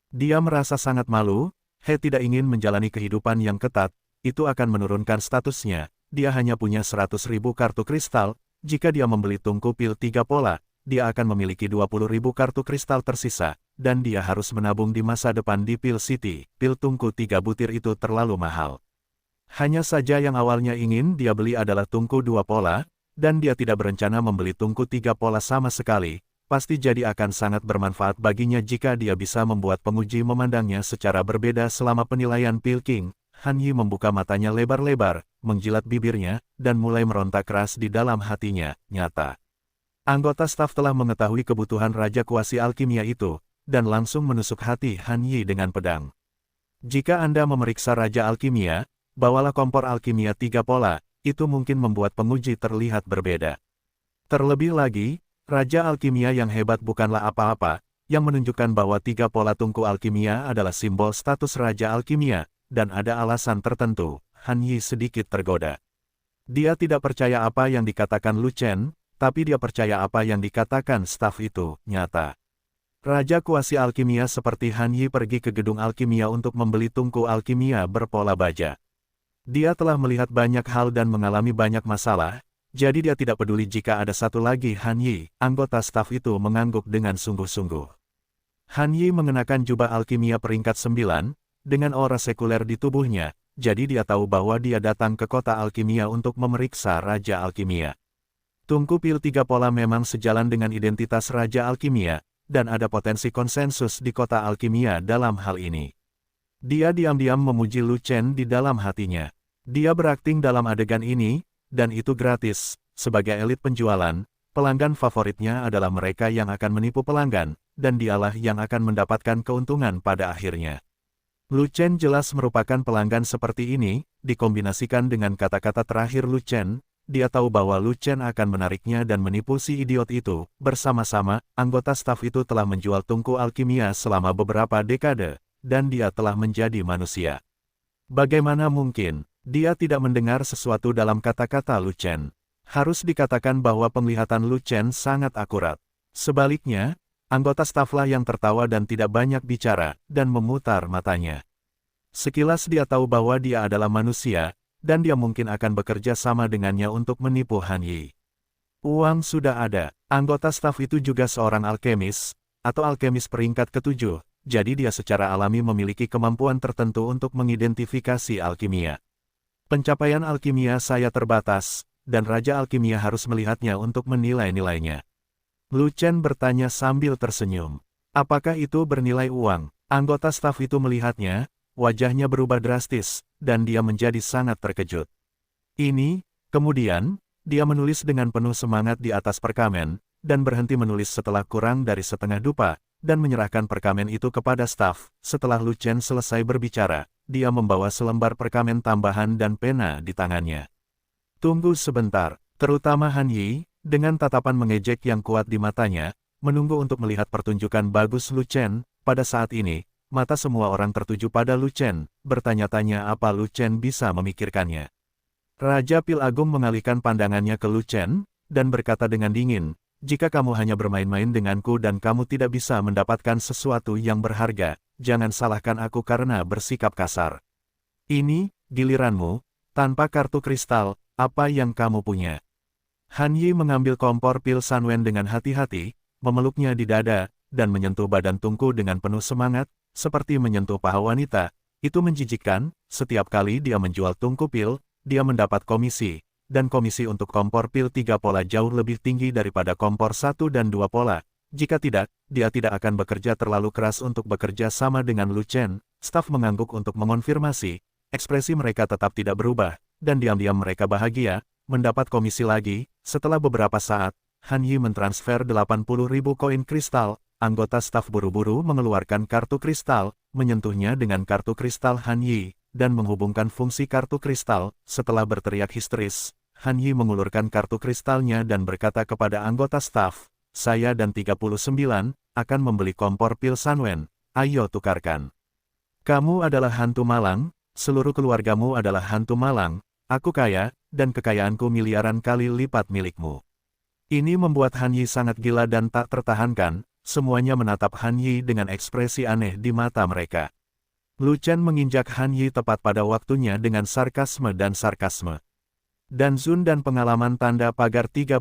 Dia merasa sangat malu, He tidak ingin menjalani kehidupan yang ketat, itu akan menurunkan statusnya, dia hanya punya 100.000 kartu kristal, jika dia membeli tungku pil 3 pola, dia akan memiliki 20.000 kartu kristal tersisa, dan dia harus menabung di masa depan di Pil City, pil tungku 3 butir itu terlalu mahal. Hanya saja yang awalnya ingin dia beli adalah tungku 2 pola, dan dia tidak berencana membeli tungku 3 pola sama sekali, pasti jadi akan sangat bermanfaat baginya jika dia bisa membuat penguji memandangnya secara berbeda selama penilaian Pil King. Han Yi membuka matanya lebar-lebar, menjilat bibirnya, dan mulai meronta keras di dalam hatinya, nyata. Anggota staf telah mengetahui kebutuhan Raja Kuasi Alkimia itu, dan langsung menusuk hati Han Yi dengan pedang. Jika Anda memeriksa Raja Alkimia, bawalah kompor alkimia 3 pola, itu mungkin membuat penguji terlihat berbeda. Terlebih lagi, Raja Alkimia yang hebat bukanlah apa-apa, yang menunjukkan bahwa 3 pola tungku alkimia adalah simbol status Raja Alkimia, dan ada alasan tertentu. Han Yi sedikit tergoda. Dia tidak percaya apa yang dikatakan Lu Chen, tapi dia percaya apa yang dikatakan staf itu, nyata. Raja Kuasi Alkimia seperti Han Yi pergi ke gedung alkimia untuk membeli tungku alkimia berpola baja. Dia telah melihat banyak hal dan mengalami banyak masalah, jadi dia tidak peduli jika ada satu lagi Han Yi. Anggota staf itu mengangguk dengan sungguh-sungguh. Han Yi mengenakan jubah alkimia peringkat 9, dengan aura sekuler di tubuhnya, jadi dia tahu bahwa dia datang ke kota alkimia untuk memeriksa Raja Alkimia. Tungku pil 3 pola memang sejalan dengan identitas Raja Alkimia, dan ada potensi konsensus di kota alkimia dalam hal ini. Dia diam-diam memuji Lu Chen di dalam hatinya. Dia berakting dalam adegan ini, dan itu gratis. Sebagai elit penjualan, pelanggan favoritnya adalah mereka yang akan menipu pelanggan, dan dialah yang akan mendapatkan keuntungan pada akhirnya. Lu Chen jelas merupakan pelanggan seperti ini, dikombinasikan dengan kata-kata terakhir Lu Chen, dia tahu bahwa Lu Chen akan menariknya dan menipu si idiot itu. Bersama-sama, anggota staf itu telah menjual tungku alkimia selama beberapa dekade, dan dia telah menjadi manusia. Bagaimana mungkin dia tidak mendengar sesuatu dalam kata-kata Lu Chen? Harus dikatakan bahwa penglihatan Lu Chen sangat akurat. Sebaliknya, anggota staflah yang tertawa dan tidak banyak bicara, dan memutar matanya. Sekilas dia tahu bahwa dia adalah manusia, dan dia mungkin akan bekerja sama dengannya untuk menipu Han Yi. Uang sudah ada. Anggota staf itu juga seorang alkemis, atau alkemis peringkat ke-7, jadi dia secara alami memiliki kemampuan tertentu untuk mengidentifikasi alkimia. Pencapaian alkimia saya terbatas, dan Raja Alkimia harus melihatnya untuk menilai-nilainya. Lu Chen bertanya sambil tersenyum. Apakah itu bernilai uang? Anggota staf itu melihatnya, wajahnya berubah drastis, dan dia menjadi sangat terkejut. Kemudian, dia menulis dengan penuh semangat di atas perkamen, dan berhenti menulis setelah kurang dari setengah dupa, dan menyerahkan perkamen itu kepada staf. Setelah Lu Chen selesai berbicara, dia membawa selembar perkamen tambahan dan pena di tangannya. Tunggu sebentar, terutama Han Yi, dengan tatapan mengejek yang kuat di matanya, menunggu untuk melihat pertunjukan bagus Lu Chen. Pada saat ini, mata semua orang tertuju pada Lu Chen, bertanya-tanya apa Lu Chen bisa memikirkannya. Raja Pil Agung mengalihkan pandangannya ke Lu Chen, dan berkata dengan dingin, jika kamu hanya bermain-main denganku dan kamu tidak bisa mendapatkan sesuatu yang berharga, jangan salahkan aku karena bersikap kasar. Ini, giliranmu, tanpa kartu kristal, apa yang kamu punya? Han Yi mengambil kompor pil Sanwen dengan hati-hati, memeluknya di dada, dan menyentuh badan Tungku dengan penuh semangat, seperti menyentuh paha wanita. Itu menjijikkan, setiap kali dia menjual Tungku pil, dia mendapat komisi, dan komisi untuk kompor pil 3 pola jauh lebih tinggi daripada kompor 1 dan 2 pola. Jika tidak, dia tidak akan bekerja terlalu keras untuk bekerja sama dengan Lu Chen. Staf mengangguk untuk mengonfirmasi, ekspresi mereka tetap tidak berubah, dan diam-diam mereka bahagia, mendapat komisi lagi. Setelah beberapa saat, Han Yi mentransfer 80.000 koin kristal. Anggota staf buru-buru mengeluarkan kartu kristal, menyentuhnya dengan kartu kristal Han Yi, dan menghubungkan fungsi kartu kristal. Setelah berteriak histeris, Han Yi mengulurkan kartu kristalnya dan berkata kepada anggota staf, saya dan 39 akan membeli kompor pil Sanwen, ayo tukarkan. Kamu adalah hantu malang, seluruh keluargamu adalah hantu malang, aku kaya, dan kekayaanku miliaran kali lipat milikmu. Ini membuat Han Yi sangat gila dan tak tertahankan, semuanya menatap Han Yi dengan ekspresi aneh di mata mereka. Lu Chen menginjak Han Yi tepat pada waktunya dengan sarkasme dan sarkasme. Dan Zun dan pengalaman tanda pagar 39.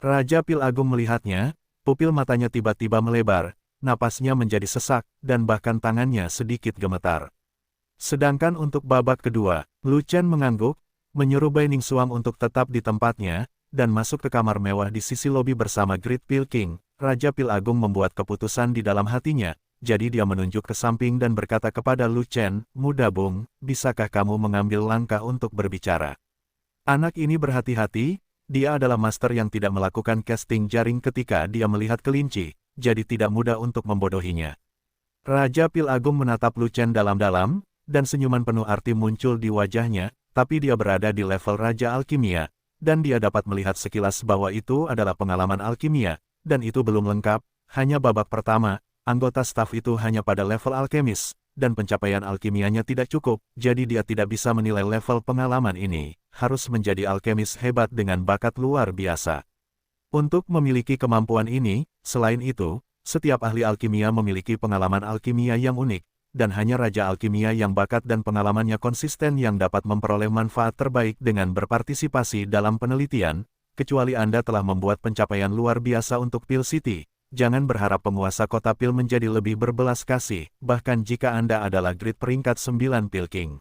Raja Pil Agung melihatnya, pupil matanya tiba-tiba melebar, napasnya menjadi sesak, dan bahkan tangannya sedikit gemetar. Sedangkan untuk babak kedua, Lu Chen mengangguk, menyuruh Bai Ningsuang untuk tetap di tempatnya, dan masuk ke kamar mewah di sisi lobi bersama Great Pil King. Raja Pil Agung membuat keputusan di dalam hatinya, jadi dia menunjuk ke samping dan berkata kepada Lu Chen, Muda Bung, bisakah kamu mengambil langkah untuk berbicara? Anak ini berhati-hati, dia adalah master yang tidak melakukan casting jaring ketika dia melihat kelinci, jadi tidak mudah untuk membodohinya. Raja Pil Agung menatap Lu Chen dalam-dalam, dan senyuman penuh arti muncul di wajahnya, tapi dia berada di level Raja Alkimia, dan dia dapat melihat sekilas bahwa itu adalah pengalaman alkimia, dan itu belum lengkap, hanya babak pertama, anggota staf itu hanya pada level alkemis, dan pencapaian alkimianya tidak cukup, jadi dia tidak bisa menilai level pengalaman ini, harus menjadi alkemis hebat dengan bakat luar biasa. Untuk memiliki kemampuan ini, selain itu, setiap ahli alkimia memiliki pengalaman alkimia yang unik, dan hanya Raja Alkimia yang bakat dan pengalamannya konsisten yang dapat memperoleh manfaat terbaik dengan berpartisipasi dalam penelitian, kecuali Anda telah membuat pencapaian luar biasa untuk Pil City. Jangan berharap penguasa kota Pil menjadi lebih berbelas kasih, bahkan jika Anda adalah grid peringkat 9 Pil King.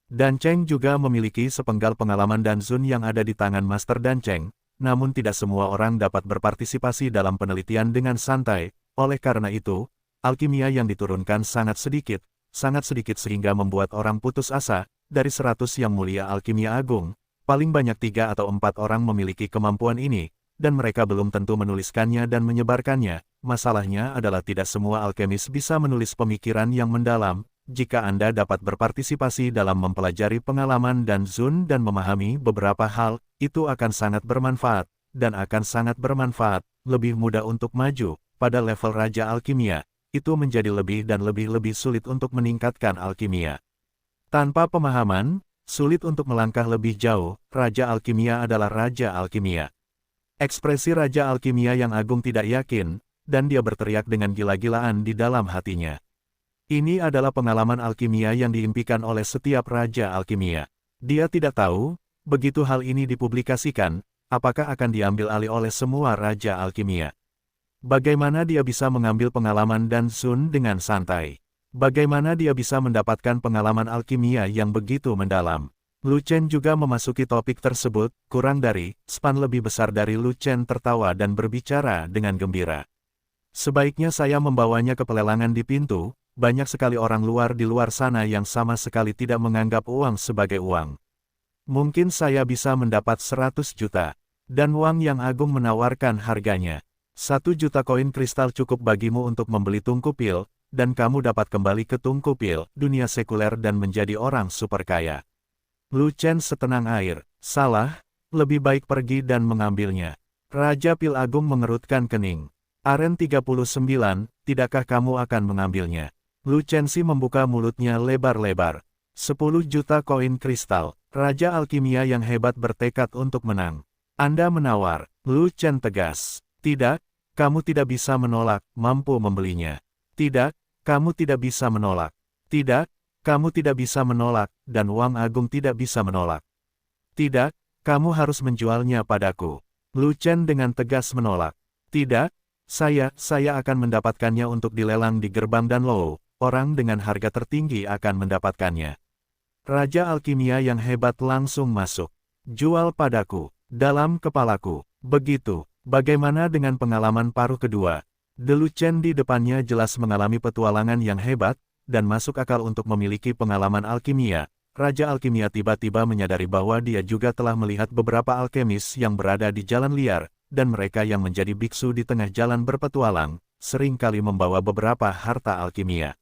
Dan Cheng juga memiliki sepenggal pengalaman dan Zun yang ada di tangan Master Dan Cheng, namun tidak semua orang dapat berpartisipasi dalam penelitian dengan santai, oleh karena itu, alkimia yang diturunkan sangat sedikit sehingga membuat orang putus asa. Dari 100 yang mulia alkimia agung, paling banyak 3 atau 4 orang memiliki kemampuan ini, dan mereka belum tentu menuliskannya dan menyebarkannya. Masalahnya adalah tidak semua alkemis bisa menulis pemikiran yang mendalam. Jika Anda dapat berpartisipasi dalam mempelajari pengalaman dan Zun dan memahami beberapa hal, itu akan sangat bermanfaat, dan akan sangat bermanfaat, lebih mudah untuk maju. Pada level Raja Alkimia, itu menjadi lebih dan lebih sulit untuk meningkatkan alkimia. Tanpa pemahaman, sulit untuk melangkah lebih jauh. Raja Alkimia adalah Raja Alkimia. Ekspresi Raja Alkimia yang agung tidak yakin, dan dia berteriak dengan gila-gilaan di dalam hatinya. Ini adalah pengalaman alkimia yang diimpikan oleh setiap Raja Alkimia. Dia tidak tahu, begitu hal ini dipublikasikan, apakah akan diambil alih oleh semua Raja Alkimia. Bagaimana dia bisa mengambil pengalaman dan Zun dengan santai? Bagaimana dia bisa mendapatkan pengalaman alkimia yang begitu mendalam? Lu Chen juga memasuki topik tersebut, kurang dari span lebih besar dari Lu Chen tertawa dan berbicara dengan gembira. Sebaiknya saya membawanya ke pelelangan di pintu, banyak sekali orang luar di luar sana yang sama sekali tidak menganggap uang sebagai uang. Mungkin saya bisa mendapat 100 juta, dan Wang yang agung menawarkan harganya. 1 juta koin kristal cukup bagimu untuk membeli tungku pil, dan kamu dapat kembali ke tungku pil, dunia sekuler dan menjadi orang super kaya. Lu Chen setenang air, salah, lebih baik pergi dan mengambilnya. Raja Pil Agung mengerutkan kening. Aren 39, tidakkah kamu akan mengambilnya? Lu Chen si membuka mulutnya lebar-lebar. 10 juta koin kristal, Raja Alkimia yang hebat bertekad untuk menang. Anda menawar, Lu Chen tegas. Tidak, kamu tidak bisa menolak, mampu membelinya. Tidak, kamu tidak bisa menolak. Tidak, kamu tidak bisa menolak, dan Wang Agung tidak bisa menolak. Tidak, kamu harus menjualnya padaku. Lu Chen dengan tegas menolak. Tidak, saya akan mendapatkannya untuk dilelang di gerbang dan Lo, orang dengan harga tertinggi akan mendapatkannya. Raja Alkimia yang hebat langsung masuk. Jual padaku, dalam kepalaku, begitu. Bagaimana dengan pengalaman paruh kedua? Lu Chen di depannya jelas mengalami petualangan yang hebat, dan masuk akal untuk memiliki pengalaman alkimia. Raja Alkimia tiba-tiba menyadari bahwa dia juga telah melihat beberapa alkemis yang berada di jalan liar, dan mereka yang menjadi biksu di tengah jalan berpetualang, seringkali membawa beberapa harta alkimia.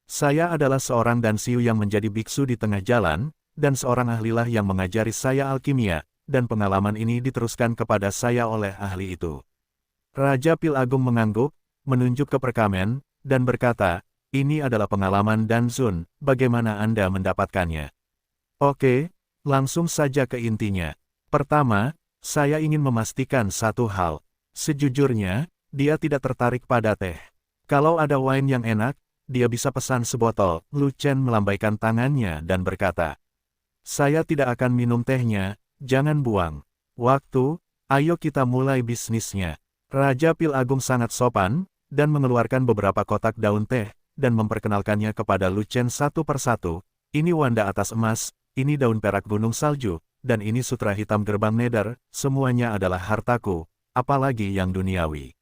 Saya adalah seorang dansiu yang menjadi biksu di tengah jalan, dan seorang ahlilah yang mengajari saya alkimia, dan pengalaman ini diteruskan kepada saya oleh ahli itu. Raja Pil Agung mengangguk, menunjuk ke perkamen, dan berkata, ini adalah pengalaman dan Zun, bagaimana Anda mendapatkannya? Oke, langsung saja ke intinya. Pertama, saya ingin memastikan satu hal. Sejujurnya, dia tidak tertarik pada teh. Kalau ada wine yang enak, dia bisa pesan sebotol. Lu Chen melambaikan tangannya dan berkata, saya tidak akan minum tehnya. Jangan buang waktu, ayo kita mulai bisnisnya. Raja Pil Agung sangat sopan, dan mengeluarkan beberapa kotak daun teh, dan memperkenalkannya kepada Lu Chen satu persatu. Ini wanda atas emas, ini daun perak gunung salju, dan ini sutra hitam gerbang nether, semuanya adalah hartaku, apalagi yang duniawi.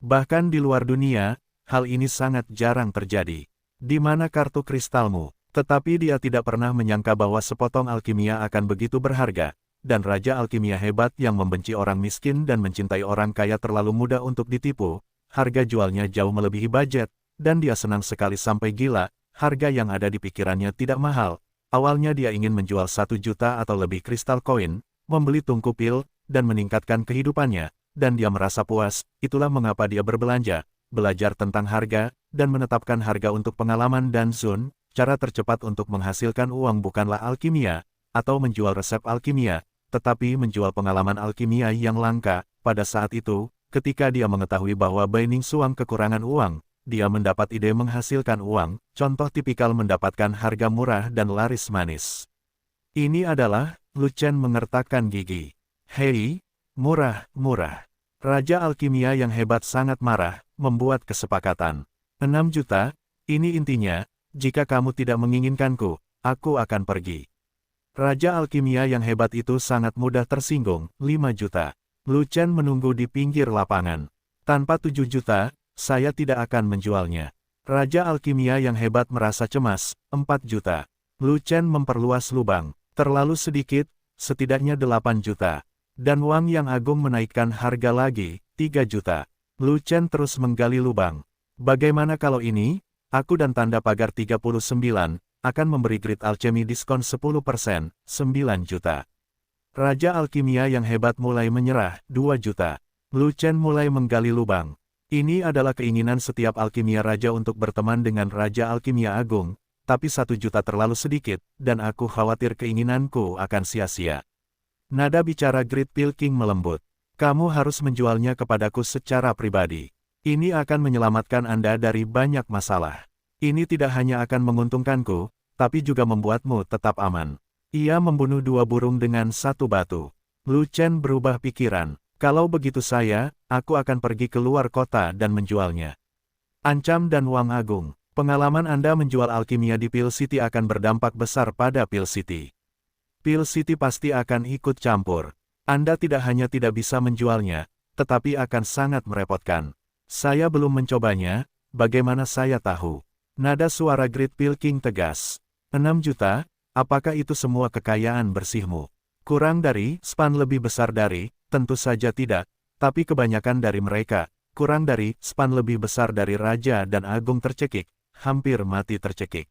Bahkan di luar dunia, hal ini sangat jarang terjadi. Di mana kartu kristalmu? Tetapi dia tidak pernah menyangka bahwa sepotong alkimia akan begitu berharga. Dan Raja Alkimia hebat yang membenci orang miskin dan mencintai orang kaya terlalu mudah untuk ditipu, harga jualnya jauh melebihi budget, dan dia senang sekali sampai gila, harga yang ada di pikirannya tidak mahal. Awalnya dia ingin menjual 1 juta atau lebih kristal koin, membeli tungku pil, dan meningkatkan kehidupannya, dan dia merasa puas, itulah mengapa dia berbelanja, belajar tentang harga, dan menetapkan harga untuk pengalaman dan Zun. Cara tercepat untuk menghasilkan uang bukanlah alkimia, atau menjual resep alkimia, tetapi menjual pengalaman alkimia yang langka. Pada saat itu, ketika dia mengetahui bahwa Bai Ning Xuang kekurangan uang, dia mendapat ide menghasilkan uang, contoh tipikal mendapatkan harga murah dan laris manis. Ini adalah, Lu Chen mengertakkan gigi. Hei, murah, murah. Raja alkimia yang hebat sangat marah, membuat kesepakatan. 6 juta, ini intinya, jika kamu tidak menginginkanku, aku akan pergi. Raja alkimia yang hebat itu sangat mudah tersinggung, 5 juta. Lu Chen menunggu di pinggir lapangan. Tanpa 7 juta, saya tidak akan menjualnya. Raja alkimia yang hebat merasa cemas, 4 juta. Lu Chen memperluas lubang. Terlalu sedikit, setidaknya 8 juta. Dan Wang Yang Agung menaikkan harga lagi, 3 juta. Lu Chen terus menggali lubang. Bagaimana kalau ini? Aku dan tanda pagar 39, akan memberi grid alchemy diskon 10%, 9 juta. Raja alkimia yang hebat mulai menyerah, 2 juta. Lu Chen mulai menggali lubang. Ini adalah keinginan setiap alkimia raja untuk berteman dengan Raja Alkimia Agung, tapi 1 juta terlalu sedikit, dan aku khawatir keinginanku akan sia-sia. Nada bicara Great Pill King melembut. Kamu harus menjualnya kepadaku secara pribadi. Ini akan menyelamatkan Anda dari banyak masalah. Ini tidak hanya akan menguntungkanku, tapi juga membuatmu tetap aman. Ia membunuh 2 burung dengan 1 batu. Lu Chen berubah pikiran. Kalau begitu aku akan pergi ke luar kota dan menjualnya. Ancam dan Wang Agung. Pengalaman Anda menjual alkimia di Pill City akan berdampak besar pada Pill City. Pill City pasti akan ikut campur. Anda tidak hanya tidak bisa menjualnya, tetapi akan sangat merepotkan. Saya belum mencobanya, bagaimana saya tahu? Nada suara Great Pill King tegas. 6 juta, apakah itu semua kekayaan bersihmu? Kurang dari, span lebih besar dari, tentu saja tidak, tapi kebanyakan dari mereka, kurang dari, span lebih besar dari Raja dan Agung tercekik, hampir mati tercekik.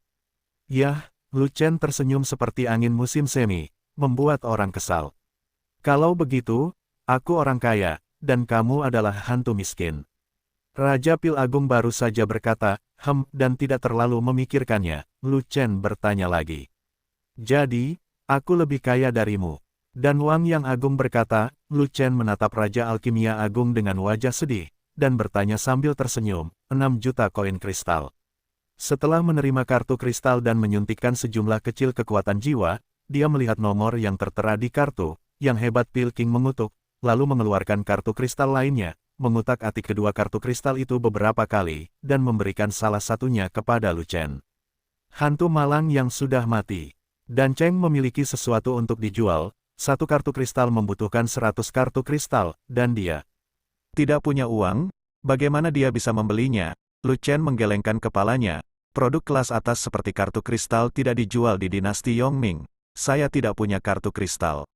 Yah, Lu Chen tersenyum seperti angin musim semi, membuat orang kesal. Kalau begitu, aku orang kaya, dan kamu adalah hantu miskin. Raja Pil Agung baru saja berkata, dan tidak terlalu memikirkannya, Lu Chen bertanya lagi. Jadi, aku lebih kaya darimu. Dan Wang Yang Agung berkata, Lu Chen menatap Raja Alkimia Agung dengan wajah sedih, dan bertanya sambil tersenyum, 6 juta koin kristal. Setelah menerima kartu kristal dan menyuntikkan sejumlah kecil kekuatan jiwa, dia melihat nomor yang tertera di kartu, yang hebat Pill King mengutuk, lalu mengeluarkan kartu kristal lainnya, mengutak-atik kedua kartu kristal itu beberapa kali, dan memberikan salah satunya kepada Lu Chen. Hantu malang yang sudah mati. Dan Cheng memiliki sesuatu untuk dijual, 1 kartu kristal membutuhkan 100 kartu kristal, dan dia tidak punya uang, bagaimana dia bisa membelinya? Lu Chen menggelengkan kepalanya. Produk kelas atas seperti kartu kristal tidak dijual di dinasti Yongming. Saya tidak punya kartu kristal.